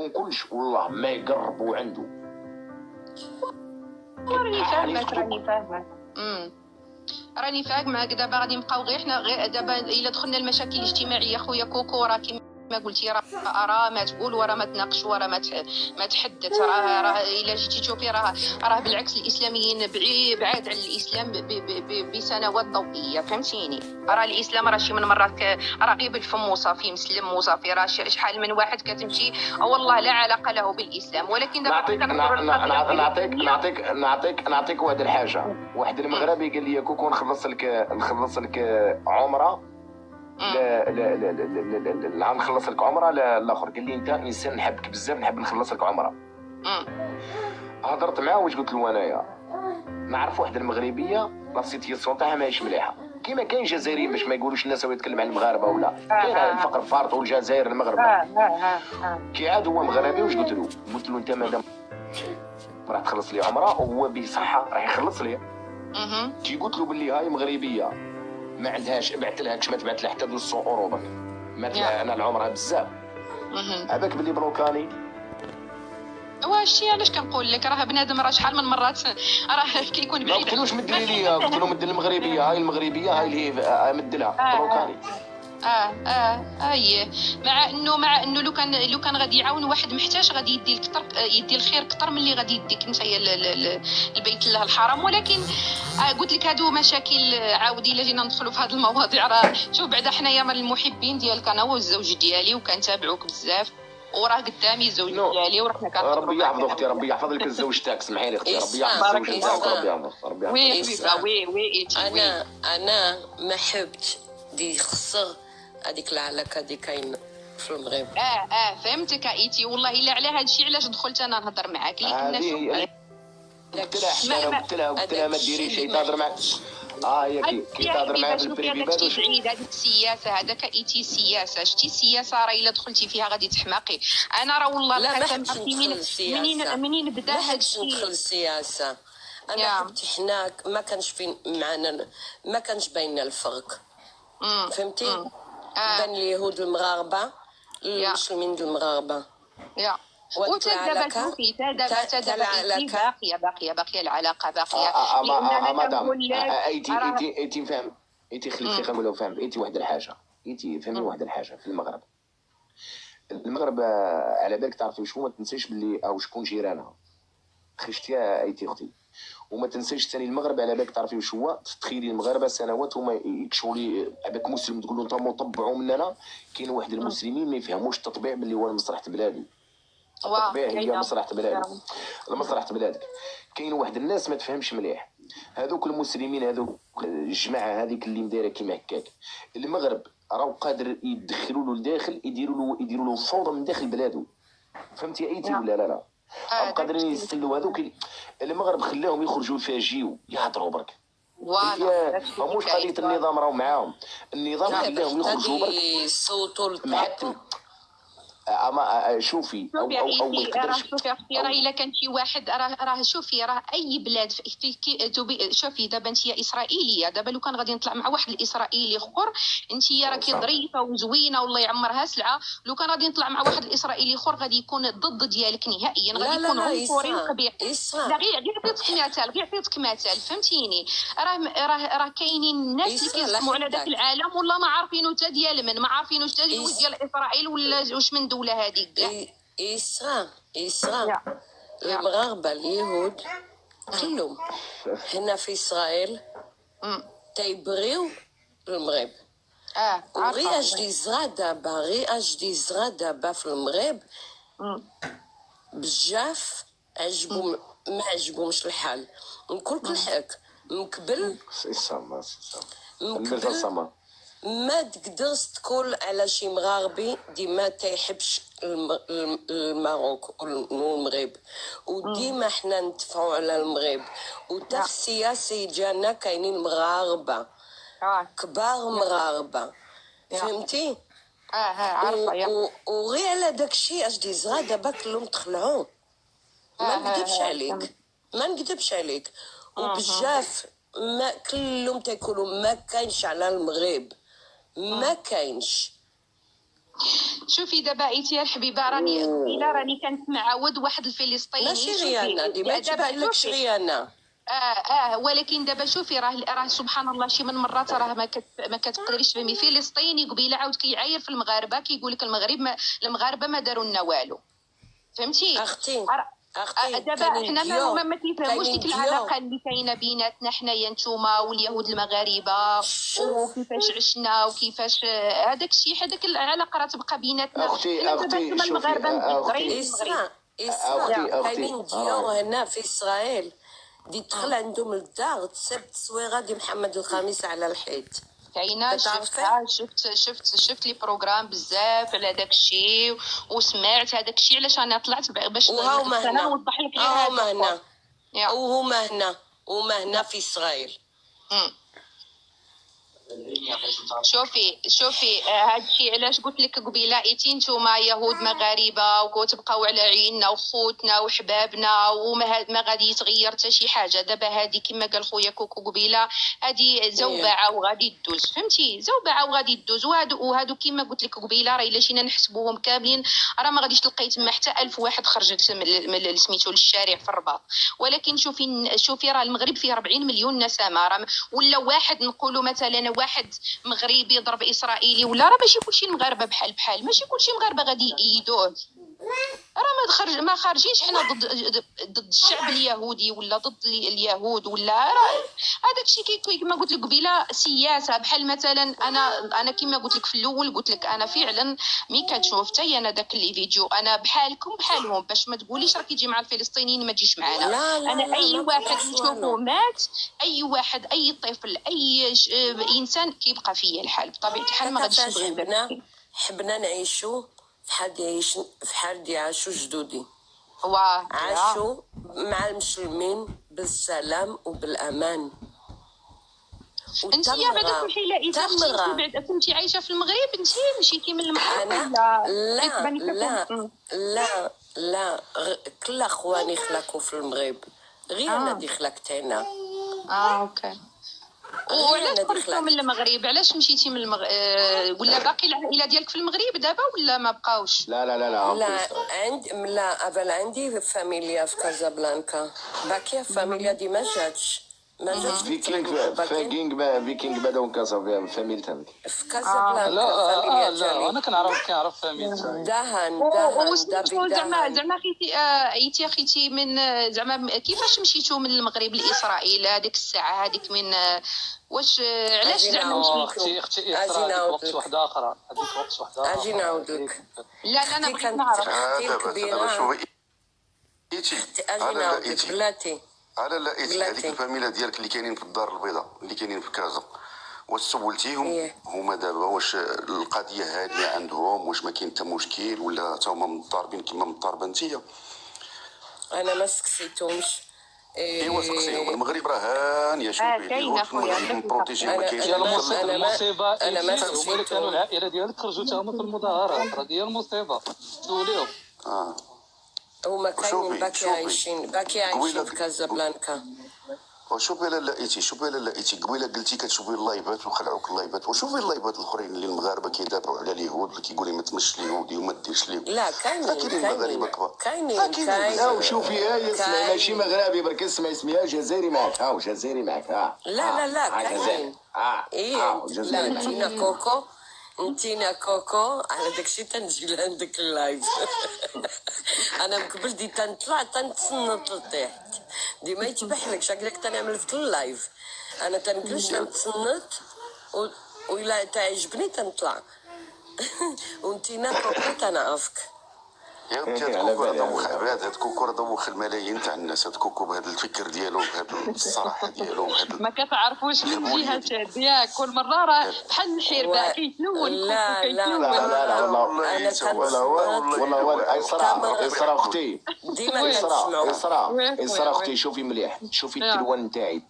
يكون كلش والله ما يقربوا عنده. راني فاهمك راني فاهمك. دابا غادي نبقاو غير حنا غير دابا الا دخلنا المشاكل الاجتماعيه خويا كوكو، راه كيما قلتي راه ما تقول وراه ما تناقش وراه ما تحدث. راه الا جيتي تشوفي راه بالعكس الاسلاميين بعاد عن الاسلام بسنوات ضوئيه، فهمتيني. راه الاسلام راه شي من مرات راه غير بالفم وصافي، مسلم وصافي. راه شحال من واحد كتمشي والله لا علاقه له بالاسلام، ولكن دابا نعطيك واحد الحاجه. واحد المغربي قال لي كوكو نخلص لك عمره. لا لا لا لا لا لا نخلص لك عمره. الاخر قال لي انت انسان نحبك بزاف، نحب نخلص لك عمره. هضرت معاه واش قلت له انايا نعرف واحد المغربيه لا سيتياسيون تاعها ماهيش مليحه، كيما كاين جزائريين باش ما يقولوش الناس هو يتكلم عن المغاربه ولا كاين الفقر فارط والجزائر المغرب. كي عاد هو مغربي واش قلت له انت مادام راح تخلص لي عمره وهو بصحه راح يخلص لي. كي قلت له باللي هاي مغربيه ما عندهاش، بعت لها كش ما تبعت لها حتى 200 اورو برك، مات لها انا العمره بزاف. هذاك باللي بلوكاني واش علاش كنقول لك راه بنادم راه شحال من مرات راه كيكون بعيد. ما قلتلوش مد لي ليا، قلت له مد المغربيه، هاي المغربيه هاي اللي هي مد لها بلوكاني. مع انه لو كان غادي يعاون واحد محتاج غادي يدي الكثر، يدي الخير اكثر من اللي غادي يديك نتايا البيت الله الحرام. ولكن قلت لك هادو مشاكل عاودي الا جينا ندخلوا في هذه المواضيع. راه شوف بعدا حنايا من المحبين ديالك انا والزوج ديالي وكنتابعوك بزاف، وراه قدامي الزوج ديالي ورحنا كنهضروا. ربي يحفظ اختي، ربي يحفظ لك الزوج تاعك. اسمحي لي اختي، ربي يحفظ الزوج تاعك، ربي يحفظ ربي يحفظ. وي انا ما حبت دي خسر هذيك العلاقه دي كاين في المغرب. فهمتك ايتي والله الا على هذا الشيء علاش دخلت انا نهضر معاك. اللي كنا قلت لها ما ديريش شي تهضر معاك. كي تهضر معايا بالبريفي باش بعيد هذيك السياسه، هذاك ايتي السياسه. شتي السياسه راه الا دخلتي فيها غادي تحماقي. انا راه والله القسم منين بدا هذا الشيء. ندخل السياسه انا حبيت حنا ما كانش فين معنا، ما كانش بيننا الفرق. فهمتي؟ بين اليهود المغاربه المسلمين المغاربه. وتدابا شوفي باقيه العلاقه باقيه. مدام ايتي فهم، ايتي خليتي نقولوا فهم. ايتي واحد الحاجه، ايتي فهمي واحد الحاجه. في المغرب على بالك تعرفي شو، ما تنسيش باللي او شكون جيرانها. خشتي ايتي اختي. وما تنسيش ثاني المغرب على بالك تعرفي واش هو. تخيلي المغاربه سنوات هما يكشفوا لي عباك مسلم تقول له انت مطبعوا مننا. كاين واحد المسلمين ما يفهموش التطبيع باللي هو مصلحه بلادي. التطبيع هي مصلحه بلادك، مصلحه بلادك. كاين واحد الناس ما تفهمش مليح، هذوك المسلمين هذوك الجماعه هذيك اللي مدايره كيما هكاك. المغرب راهو قادر يدخلوا له لداخل، يديروا له فوضى من داخل بلاده. فهمتي ايتي ولا لا؟ قادرين يستغلوا هذوك. المغرب خلاهم يخرجوا يفاجئوا يهضروا برك. مش قضيه النظام راهو معاهم، النظام خلاهم يخرجوا برك يصوتوا محتم. اما شوفي شوفي اختي راه الا كان شي واحد راه شوفي راه اي بلاد شوفي دابا انت اسرائيليه. دابا لو كان غادي نطلع مع واحد الاسرائيلي اخر انت راكي ظريفه وزوينه والله يعمرها سلعه. لو كان غادي نطلع مع واحد الاسرائيلي اخر غادي يكون ضد ديالك نهائيا، غادي يكون عنصري وقبيح. لا غير عطيتك مثال فهمتيني. راه كاينين الناس اللي كيسمعوا على ذاك العالم والله ما عارفينه حتى ديال من، ما عارفينه حتى ديال اسرائيل ولا واش من دولة هذيك كاع. إسراء المغاربة اليهود كلهم هنا في إسرائيل تيبغيو المغرب. وغير اش زرا دابا في المغرب بزاف عجبو ما عجبهمش الحال. نقول لك الحق مقبل ما تقدرش تقول على شي مغاربي ديما تيحبش الماروك والمغرب، وديما حنا نتفعوا على المغرب. وتا في السياسي جانا كاينين مغاربه كبار مغاربه. فهمتي؟ عارفه. وغير على داكشي اش دي زغا دابا كلهم تخلعوا. ما نكذبش عليك وبزاف ما كلهم تيقولوا ما كاينش على المغرب، ما كاينش. شوفي دابا ايتي يا الحبيبه، راني كانت معاود واحد الفلسطيني. ماشي غيانا ديما تبان لك غيانا. ولكن دابا شوفي راه سبحان الله شي من مرات راه ما كتقدريش تفهمي. فلسطيني قبيله عاود كيعاير في المغاربه، كيقول لك المغاربه ما داروا لنا والو، فهمتي اختي دابا حنا ما كيفهموش ديك العلاقه اللي كاينه بيناتنا حنايا نتوما واليهود المغاربه، وكيفاش عشنا وكيفاش هذاك الشيء، هذاك العلاقه راه تبقى بيناتنا. اختي المغاربه إسراء كاينين ديور هنا في اسرائيل دخل عندهم الدار تسب التصويره ديال محمد الخامس على الحيط. كاينه شفت لي بروغرام بزاف على داك الشيء، وسمعت هذاك الشيء علاش انا طلعت باش نوضح لك غير هذا. وهما هنا في اسرائيل. شوفي هذا الشيء علاش قلت لك قبيله ايتي نتوما يهود مغاربه وتبقاو على عيننا وخوتنا وحبابنا، وما غادي يتغير حتى شي حاجه. دابا هذه كما قال خويا كوكو قبيله، هذه زوبعه وغادي تدوز، فهمتي؟ زوبعه وغادي تدوز. وهادو كما قلت لك قبيله راه الا جينا نحسبوهم كاملين راه ما غاديش تلقاي تما حتى 1000 واحد خرجت سميتو للشارع في الرباط. ولكن شوفي راه المغرب فيه 40 مليون نسمه، راه ولا واحد نقولوا مثلا واحد مغربي ضرب اسرائيلي ولا راه ماشي كلشي المغاربه بحال ماشي كلشي المغاربه غادي يدوه. راه ما خارجينش حنا ضد الشعب اليهودي ولا ضد اليهود ولا هذاك الشيء كما قلت لك قبيله سياسه. بحال مثلا انا كما قلت لك في الاول، قلت لك انا فعلا مي كتشوف حتى انا داك لي فيديو انا بحالكم بحالهم، باش ما تقوليش راك يجي مع الفلسطينيين ما تجيش معنا. انا اي واحد نشوفه مات، اي واحد اي طفل اي انسان كيبقى فيا الحال بطبيعه الحال. ما غاديش حبنا نعيشوا فحال يعيشوا جدودي، عاشوا مع المسلمين بالسلام وبالامان. انت يا بعدا كلشي لا كنتي عايشه في المغرب، انت مشيتي من المغرب لا كل اخواني خلقوا في المغرب، غير انا اللي خلقت هنا. اوكي. وعلاش خرجتوا من المغرب؟ علاش مشيتي من المغرب؟ ولا باقي العائله ديالك في المغرب دابا ولا ما بقاوش؟ لا عندي فاميليا في كازابلانكا، باقيه فاميليا دي ما جاتش فيكينغ بداو كازابلانكا فاميلتهم في كازابلانكا. لا انا كنعرف فاميلتهم زعما خيتي من زعما كيفاش مشيتوا من المغرب لاسرائيل هذيك الساعه هذيك من واش علاش زعما مشيتوا؟ اختي اسراء وقت واحد اخر اجي نعاود لك. لا انا بغيت نعرف بلاتي على لا هذيك الفاميلا ديالك اللي كاينين في الدار البيضاء اللي كاينين في كازا، واش سولتيهم هما دابا واش القضيه هاديه عندهم، واش ما كاين حتى مشكل ولا حتى هما مضطربين كما مضطربه نتيا؟ انا ما سقسيتهمش. ايوا سقسيهم. المغرب راه هانيه شوفي اليهود في المغرب مبروتيجي ما كاينش المصيبه هما اللي كانوا العائله ديالك خرجوا حتى هما في المظاهرات، راه هي المصيبه سوليهم. هما كاينين باقي عايشين في كازابلانكا. وشوفي لا ايتي قبيله قلتي كتشوفي اللايفات وخلعوك اللايفات، وشوفي اللايفات الاخرين اللي المغاربه كيدافعوا على اليهود اللي كيقول لي ما تمشش اليهودي وما ديرش ليه. لا كاينين مغاربه كبار كاينين. وشوفي اسمعي ماشي مغربي برك، اسمعي سميها جزائري معك. جزائري معك. لا كاينين. انتينا كوكو على داكشي تنجي لعندك اللايف. انا من قبل دي تنطلع تنتصنت لتحت ديما يتبح لك شكلك تنعمل في اللايف. انا تنجلس تنتصنت وإلا تعجبني تنطلع. وانتينا كوكو تنعرفك. يا ربي هاد كوكو راه دوخ عباد، هاد كوكو راه دوخ الملايين تاع الناس. هاد كوكو بهذا الفكر ديالو بهذا الصراحه ديالو ما كتعرفوش من جهه ياك كل مره راه بحال الحرباء كيتلون. لا والله إسراء اختي إسراء اختي شوفي مليح، شوفي التلوان نتاعي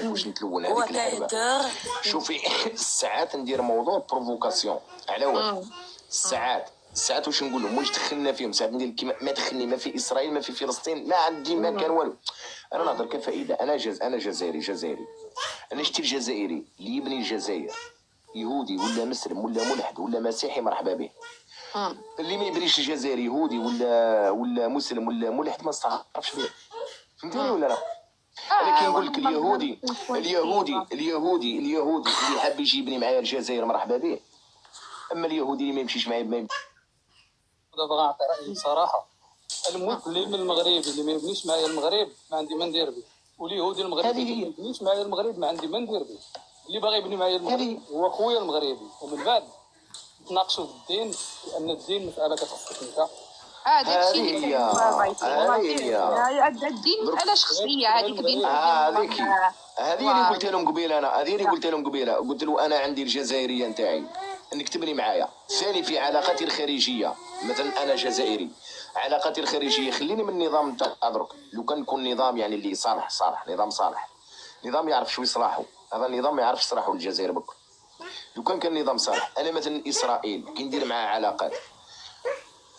واش نتلون هذيك الحربه. شوفي ساعات ندير موضوع بروفوكاسيون على واش ساعات واش نقول لهم واش دخلنا فيهم، ساعات ندير كيما ما دخلني ما في اسرائيل ما في فلسطين ما عندي ما كان والو. انا نهضر كفائده. انا جزائري انا شتي الجزائري اللي يبني الجزائر يهودي ولا مسلم ولا ملحد ولا مسيحي مرحبا به. اللي ما يبريش الجزائري يهودي ولا مسلم ولا ملحد ما نستعرفش به، فهمتني ولا لا؟ انا كي نقول لك اليهودي اللي حاب يجيبني معايا الجزائر مرحبا به، اما اليهودي اللي ما يمشيش معايا دابا غنعطي رايي بصراحه. المسلم المغربي اللي ما يبنيش معايا المغرب ما عندي ما ندير به، واليهودي المغربي اللي ما يبنيش معايا المغرب ما عندي ما ندير به. اللي باغي يبني معايا المغرب هو خويا المغربي، ومن بعد نتناقشوا في الدين، لان الدين مساله كتخصك انت. داكشي اللي الدين مسألة شخصية. هذيك بين هذه اللي قلت لهم قبيله، قلت له انا عندي الجزائريه نتاعي نكتبني معايا. ثاني في علاقاتي الخارجيه، مثلا انا جزائري، علاقاتي الخارجيه خليني من النظام نتاع درك. لو كان يكون نظام يعني اللي صالح نظام صالح، نظام يعرف شو يصلاحه، هذا النظام ما يعرفش يصلاحه للجزائر بك. لو كان نظام صالح، انا مثلا اسرائيل كي ندير معها علاقات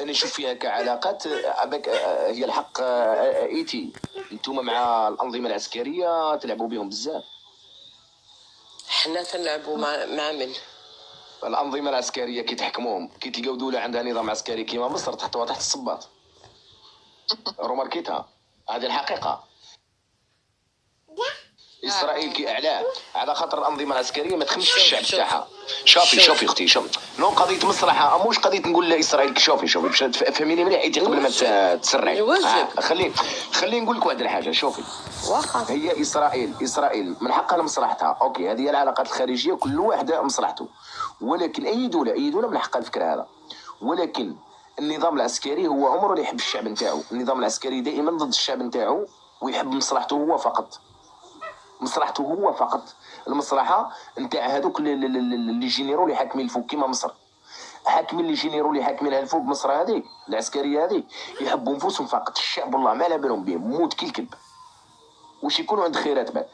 انا نشوف فيها كعلاقات هي الحق. ايتي انتم مع الانظمه العسكريه تلعبوا بهم بزاف. حنا تنلعبوا مع من؟ الانظمه العسكريه كي تحكموهم، كي تلقاو دوله عندها نظام عسكري كيما مصر تحطوها تحت الصباط. روماركيتها، هذه الحقيقه. اسرائيل كي اعلاه على خاطر الانظمه العسكريه ما تخمش في الشعب تاعها. شوفي اختي، نو قضيه مصلحه، مش قضيه نقول لاسرائيل شوفي باش تفهميني مليح حيت قبل ما تسرعي. خليني نقول لك واحد الحاجه. شوفي، هي اسرائيل من حقها لمصلحتها، اوكي، هذه هي العلاقات الخارجيه، كل واحد مصلحته. ولكن اي دوله من حقها الفكر هذا. ولكن النظام العسكري هو عمره لا يحب الشعب نتاعو. النظام العسكري دائما ضد الشعب نتاعو ويحب مصلحته هو فقط. المصلحه نتاع هذوك اللي جينيرو اللي حاكمين الفوق كيما مصر. حاكمين اللي جينيرو اللي حاكمين الفوق مصر هذه العسكريه هذه يحبوا نفوسهم فقط. الشعب والله ما على بالهم بهم، موت كي الكلب. واش يكونوا عند خيرات بعد.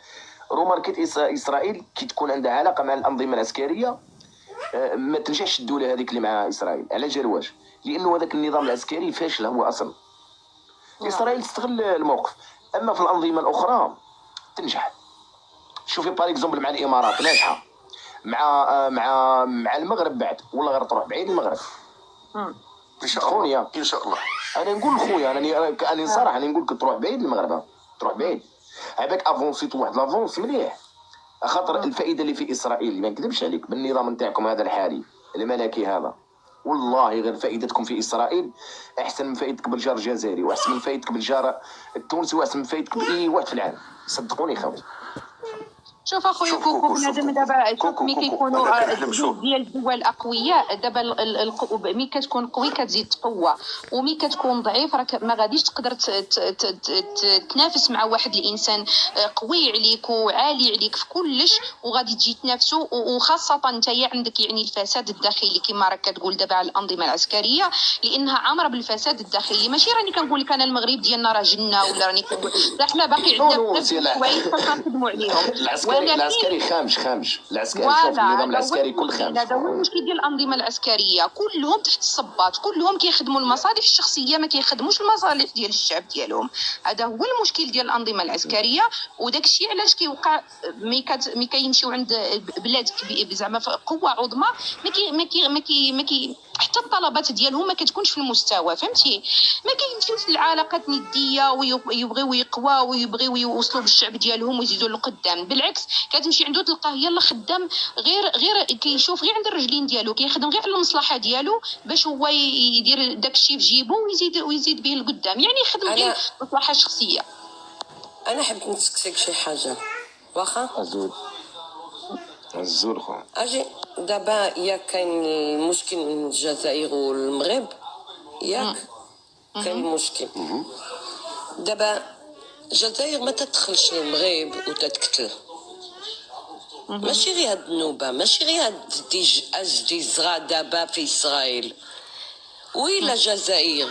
روماركيت اسرائيل كي تكون عندها علاقه مع الانظمه العسكريه ما تنجحش الدوله هذيك اللي مع اسرائيل. على جرواش؟ لانه هذاك النظام العسكري فاشل هو اصلا. اسرائيل تستغل الموقف، اما في الانظمه الاخرى تنجح. شوفي بار اكزومبل مع الامارات ناجحه، مع المغرب بعد، والله غير تروح بعيد المغرب. ان شاء الله انا نقول خويا، انا صراحه انا نقول لك تروح بعيد المغرب، تروح بعيد. هذاك افونسيت واحد لافونس مليح. خاطر الفائده اللي في اسرائيل ما نكذبش عليك بالنظام نتاعكم هذا الحالي الملكي هذا، والله غير فائدتكم في اسرائيل احسن من فائدتك بالجار الجزائري، واحسن من فائدتك بالجار التونسي، واحسن من فائدتك باي واحد في العالم. صدقوني خويا. شوف اخويا كوكو، بنادم دابا شوف ملي كيكونوا ديال الدول اقوياء، دابا ملي كتكون قوي كتزيد تقوى، وملي كتكون ضعيف راك ما غاديش تقدر تنافس مع واحد الانسان قوي عليك وعالي عليك في كلش، وغادي تجي تنافسوا. وخاصه انت عندك يعني الفساد الداخلي كما راك كتقول دابا على الانظمه العسكريه، لانها عامره بالفساد الداخلي. ماشي راني كنقول لك انا المغرب ديالنا راه جنه، ولا راني كنقول لا، حنا باقي عندنا بزاف حوايج كنخدموا عليهم. العسكري خامش العسكري. شوف النظام العسكري كل خامش. هذا هو المشكل ديال الانظمه العسكريه، كلهم تحت الصباط، كلهم كيخدموا المصالح الشخصيه، ما كيخدموش المصالح ديال الشعب ديالهم. هذا هو المشكل ديال الانظمه العسكريه. وداك الشيء علاش كيوقع ملي كيمشيو عند بلاد زعما قوه عظمى ما كي حتى الطلبات ديالهم ما كتكونش في المستوى، فهمتي؟ ما كيمشيوش للعلاقات نديه ويبغيو يقواو ويبغيو يوصلوا بالشعب ديالهم ويزيدوا لقدام. بالعكس كتمشي عنده تلقاه يلا خدام غير كيشوف غير عند الرجلين ديالو، كيخدم غير على المصلحه ديالو باش هو يدير داكشي في جيبو ويزيد به لقدام، يعني يخدم غير مصلحه شخصيه. انا حبيت نسقسيك شي حاجه واخا الزول خو اجي دابا. يا كاين المشكل من الجزائر والمغرب، ياك كاين مشكل دابا. الجزائر ما تدخلش للمغرب وتتقتل، ماشي غير هاد النوبه، ماشي غير هاد الجزرة دابا في اسرائيل. ويلا الجزائر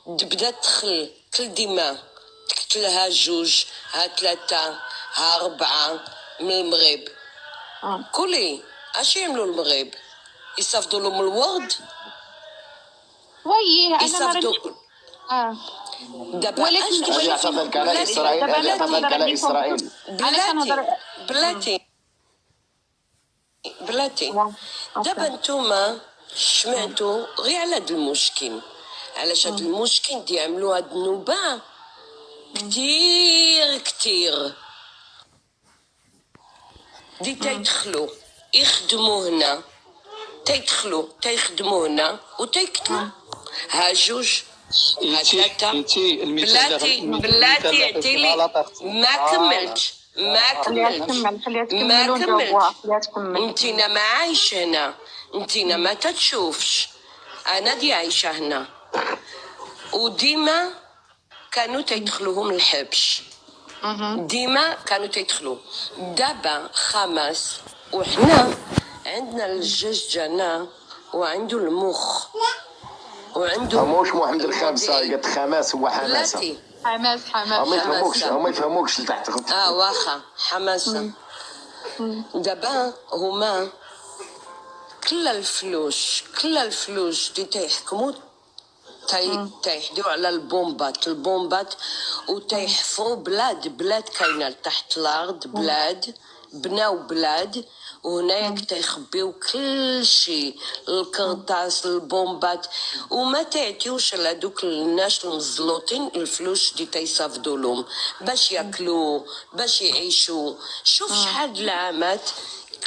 بدات تدخل كل دماء تقتلها 2 ها 3 ها 4 من المغرب. كلي اش يعملوا المغرب؟ يصفدوا لهم الورد وي انا يصفدوا. دابا ولكن اعتقد على اسرائيل بلاتي دابا نتوما سمعتو غير على هاد المشكل، علاش هاد المشكل يعملوا هاد النوبه كتير دي تيدخلوا يخدموا هنا، تيخدموا هنا وتيقتلوا. ها جوج ها ثلاثة. بلاتي عتيلي ما كملت انتينا ما عايش هنا، انتينا ما تتشوفش، انا دي عايشة هنا وديما كانوا تيدخلوهم الحبش، ديما كانوا تيدخلوا. دابا خمس وحنا عندنا الجاج جانا وعنده المخ وعنده موش محمد الخامسة قالت خماس هو حماسة. حماس ما يفهموكش لتحت. واخا حماسة. دابا هما كل الفلوس دي تيحكموا تيحدوا على البومبات وتيحفروا بلاد كاينه تحت الارض، بناو بلاد وهنايا تيخبيو كل شيء، الكرطاس البومبات، وما تعطيوش لهادوك الناس المزلوطين الفلوس دي تيصافدوا لهم باش ياكلوا باش يعيشوا. شوف شحال العامات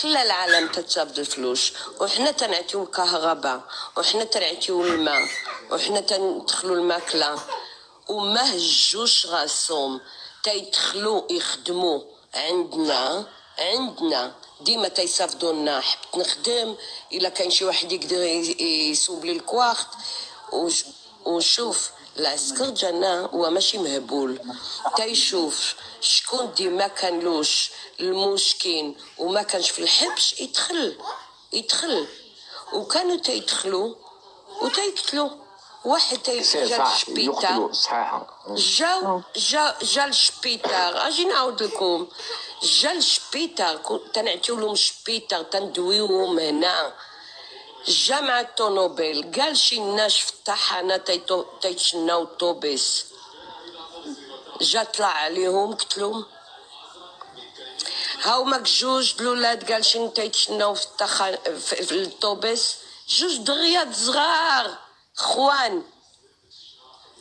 كل العالم تتصافد الفلوس، وحنا تنعطيو الكهرباء وحنا تنعطيو الماء وحنا تندخلوا الماكله وما هجوش راسهم تيدخلوا يخدموا عندنا ديما تيصافدوا لنا. حبت نخدم الا كاين شي واحد يقدر يصوب لي الكواخت وشوف العسكر جانا هو ماشي مهبول، تيشوف شكون ديما كانلوش المسكين وما كانش في الحبش يدخل وكانوا تيدخلوا وتيقتلوا. واحد جا الشبيطار جا الشبيطار، اجي نعاود لكم، جا الشبيطار تنعطيو لهم الشبيطار تندويوهم هنا، جا مع الطونوبيل قال شي ناس في الطحانه تيتشناو الطوبيس، جا طلع عليهم قتلهم. هاوماك جوج الولاد قال شي تيتشناو في الطوبيس، جوج دغيات صغار خوان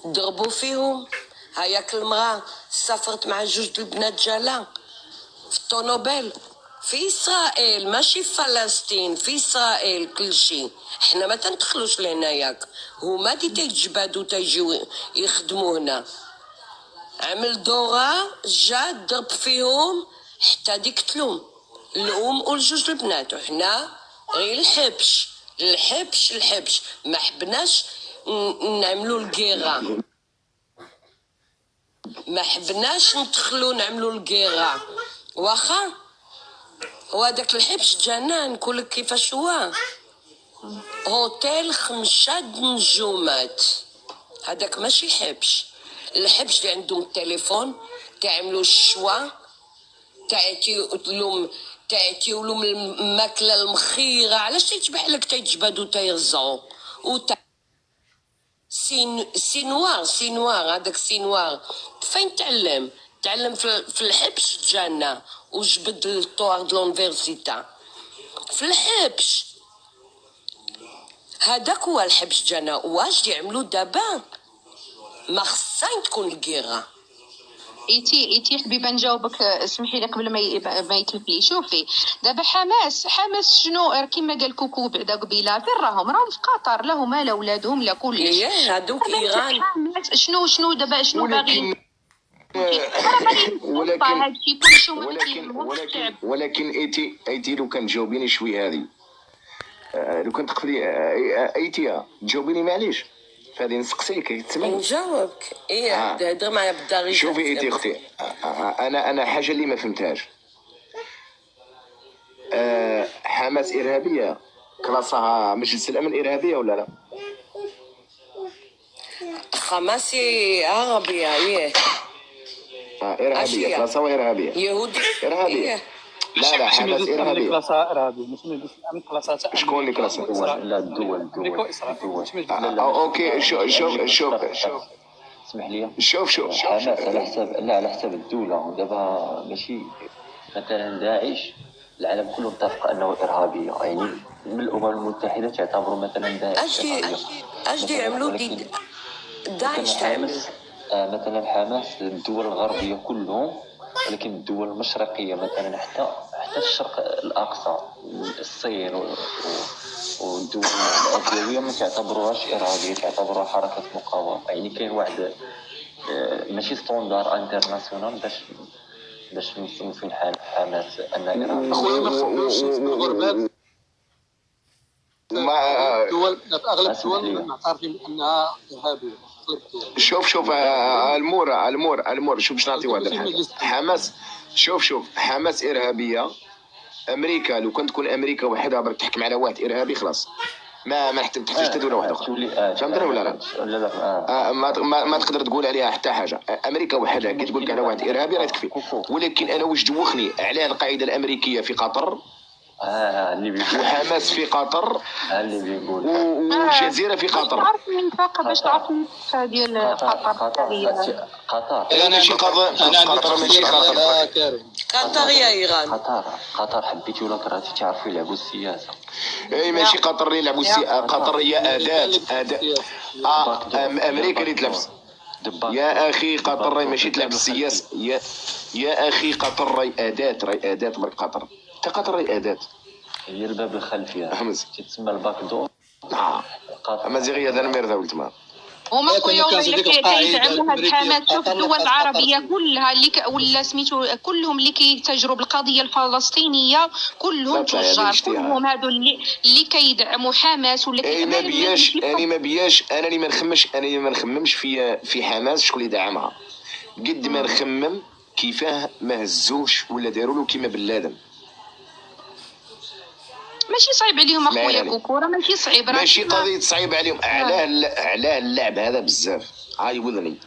ضربوا فيهم. هياك المراه سافرت مع جوج البنات جالا في الطونوبيل في اسرائيل، ماشي في فلسطين، في اسرائيل كل شيء. احنا ما تندخلوش لهناياك، هما دي تيجبدوا تيجيو يخدموا هنا. عمل دورة جا ضرب فيهم حتى دي قتلوهم الام والجوج البنات، وحنا غير الحبش ما حبناش نعملوا الكيرة، ما حبناش ندخلوا نعملوا الكيرة واخا. وهداك الحبش جانا نقولك كيفاش هو هوتيل 5 نجومات، هداك ماشي حبش. الحبش اللي عندهم التليفون تعملوا الشوا تعطيو لهم الماكله المخيره. علاش تيتبح لك تيجبدوا تيرزعوا سينوار هذاك سينوار فين تعلم في الحبش جانا وجبد الطوار د لونفرسيتا في الحبش. هذاك هو الحبش جانا. واش يعملوا دابا؟ ما خصها تكون الكيرة. ايتي حبيبه نجاوبك، اسمحي لي قبل ما يتلف لي. شوفي دابا حماس شنو كيما قال كوكو بعدا قبيله فين راهم في قطر، لا هما لا ولادهم لا كلش. هادوك ايران شنو دابا شنو باغي ولكن ايتي لو كان تجاوبيني شوي هذه، لو كنت تقبلي ايتي تجاوبيني معليش فهذه نسقسيك تسمعني نجاوبك. هضر معايا بالدارجه. شوفي ايتي اختي، انا حاجه اللي ما فهمتهاش، حماس ارهابيه كلاصها مجلس الامن ارهابيه ولا لا؟ حماس عربيه ارهابيه كلاصها ارهابيه يهودي ارهابيه. لا حماس ارهابيه كلاسها ارهابي مش مجلس الامن كلاسها. شكون اللي كلاسها؟ لا الدول اوكي شوف اسمح لي. شوف حماس على حساب على حساب الدولة. دابا ماشي مثلا داعش العالم كله متفق انه ارهابيه، يعني من الامم المتحده تعتبر مثلا داعش اش دي يعملوا دي داعش تعمل مثلا حماس الدول الغربيه كلهم، ولكن الدول المشرقيه مثلا حتى الشرق الاقصى، الصين والدول الاسيويه ما تعتبروهاش ارهابيه، تعتبروها حركه مقاومه. يعني كاين واحد ماشي ستوندار انترناسيونال باش نصنفوا حماس انها ارهابيه. اخويا ما خصناش الغربات الدول في اغلب الدول معترفين بانها ارهابيه. شوف المور شوف باش نعطي واحد الحاجه. شوف حماس ارهابيه. امريكا لو كنت تكون امريكا وحدها برك تحكم على واحد ارهابي خلاص ما تحتاج دوله واحده اخرى. فهمتني ولا لا؟ ما تقدر تقول عليها حتى حاجه. امريكا وحدها كي تقول لك على واحد ارهابي راه تكفي. ولكن انا واش دوخني على القاعده الامريكيه في قطر اللي بيقول وحماس في قطر اللي بيقول والجزيره في قطر. تعرف من فاقه باش تعرف ديال قطر انا ماشي قطر ماشي قطر يا ايران. قطر حبيتي ولا كرهتي تعرفوا يلعبوا السياسه. اي ماشي قطر اللي يلعبوا السياسه. قطر هي اداه امريكا اللي تلبس. يا اخي قطر راهي ماشي تلعب السياسه. يا اخي قطر راهي اداه برك. قطر حتى قطر راهي اداه. هي الباب الخلفي تسمى الباك دور. امازيغيه هذا المير ولد ما هما خويا والله الا كيدعموا هاد الحماس. شوف الدول العربيه كلها اللي ولا سميتو كلهم اللي كيتاجروا بالقضيه الفلسطينيه كلهم تجار، كلهم هادو اللي كيدعموا حماس ولا انا ما نخممش في حماس شكون اللي دعمها قد ما نخمم كيفاه ما هزوش ولا داروا له كيما بن لادن. ماشي صعيب عليهم اخويا كوكو، راه ماشي صعيب، راه ماشي قضيه صعيب عليهم. علاه اللعب هذا بزاف. هاي وذني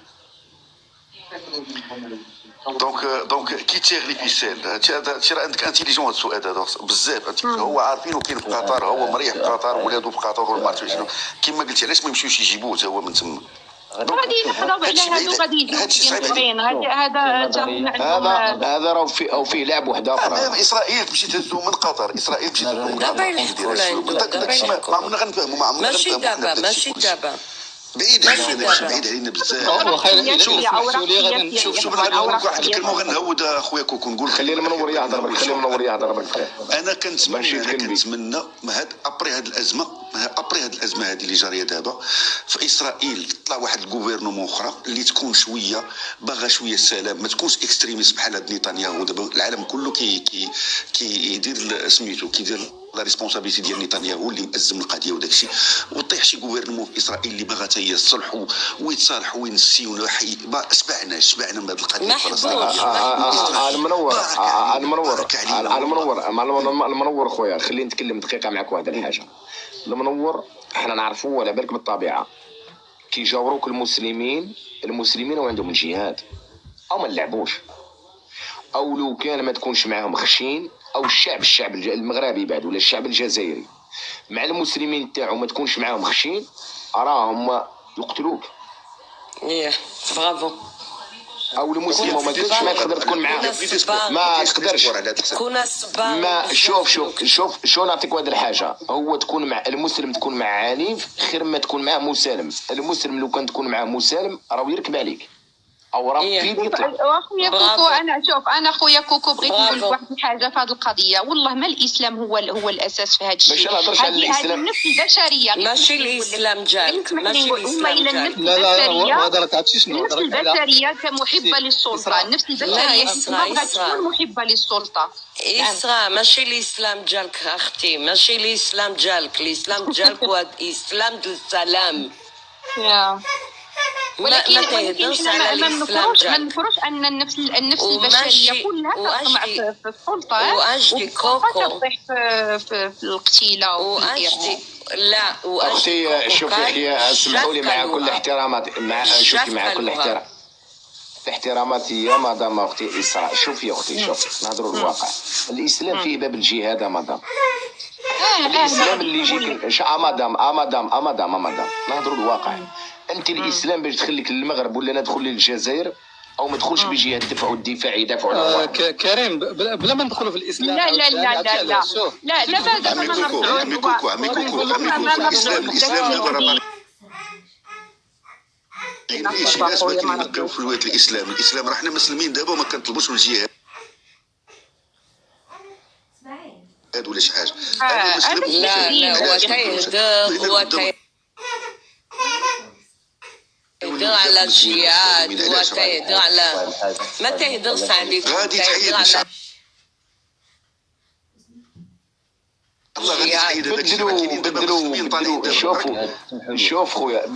دونك كي تيغ لي فيسيل هادشي راه عندك انتيليجون. هاد السؤال هذا بزاف هو عارفينه كاين في قطر، هو مريح في قطر، ولادو في قطر والمارتو شنو كيما قلتي. علاش ما يمشيوش يجيبوه هو من تما؟ غادي نحضروا على هادو غادي يجيو هذا راه فيه لعب واحد اخرى. اسرائيل تمشي تهزو من قطر. اسرائيل تمشي تهزو دابا يلحقوا لها ما غنفهموا ماشي دابا بعيد علينا بزاف. شوف انا غادي نقول لك واحد الكلمه وغنهود اخويا كوكو نقول خلي المنور يهضر برك. انا كنتمنى هاد ابري هاد الازمه هذه اللي جاريه دابا في اسرائيل تطلع واحد الجوفرنمون اخرى اللي تكون شويه باغا شويه السلام، ما تكونش اكستريميست بحال هاد نتنياهو. دابا العالم كله كيدير سميتو كيدير لا ريسبونسابيلتي ديال نتنياهو اللي مأزم القضيه وداك الشيء، وطيح شي جوفرنمون في اسرائيل اللي باغا حتى هي الصلح ويتصالحوا وينسيو. شبعنا من هذه القضيه الفلسطينيه. المنور خويا خليني نتكلم دقيقه معك واحد الحاجه. المنور احنا نعرفوه على بالك بالطبيعه كيجاوروك المسلمين وعندهم الجهاد او ما نلعبوش، او لو كان ما تكونش معاهم خشين، او الشعب المغربي بعد ولا الشعب الجزائري مع المسلمين تاعو ما تكونش معاهم خشين راهم يقتلوك. برافو. او المسلم ما تقدرش ما تقدر تكون معاه، ما تقدرش ما شو نعطيك واحد الحاجه. هو تكون مع المسلم تكون مع عنيف خير ما تكون معاه مسالم. المسلم لو كان تكون معاه مسالم راه يركب عليك او راه فيد يطلع. اخويا كوكو انا خويا كوكو بغيت نقول لك واحد الحاجه في هذه القضيه. والله ما الاسلام هو الاساس في هذا الشيء. هذه النفس البشريه ماشي الاسلام جالك ماشي الاسلام جالك. لا هذا راك عرفتي شنو النفس البشريه محبه للسلطه. النفس البشريه تبغى تكون محبه للسلطه. إسراء ماشي الإسلام جالك أختي، ماشي الإسلام جالك. الإسلام جالك هو إسلام دو السلام. ولكن ما نفكروش ان النفس البشريه كلها تطمع في السلطه واجدي كوكو تطيح في القتيله واجدي لا اختي شوفي اخي اسمحوا لي مع كل احتراماتي شوفي مع كل احتراماتي يا مدام اختي اسراء. شوفي يا اختي شوف نهضروا الواقع. الاسلام فيه باب الجهاد يا مدام. الاسلام اللي يجيك مدام نهضروا الواقع. انت الاسلام باش تخليك للمغرب ولا ندخل للجزائر او ما تدخلش بجهه الدفاع يدافعوا على الأرواح. كريم بلا ما ندخلوا في الاسلام. لا لا لا لا لا لا دابا ما نرجعوش. الاسلام يضرب ماشي ناس ما كيبقاو في الوقت الاسلام راحنا مسلمين دابا وما كنطلبوش الجهاد ولا شي حاجه. لا هو تيهدر على الجهاد، هو تيهدر على ما تيهدرش عليك، غادي تحيد على الله غادي تحيد هذاك الشيء. بدلوا شوفوا خويا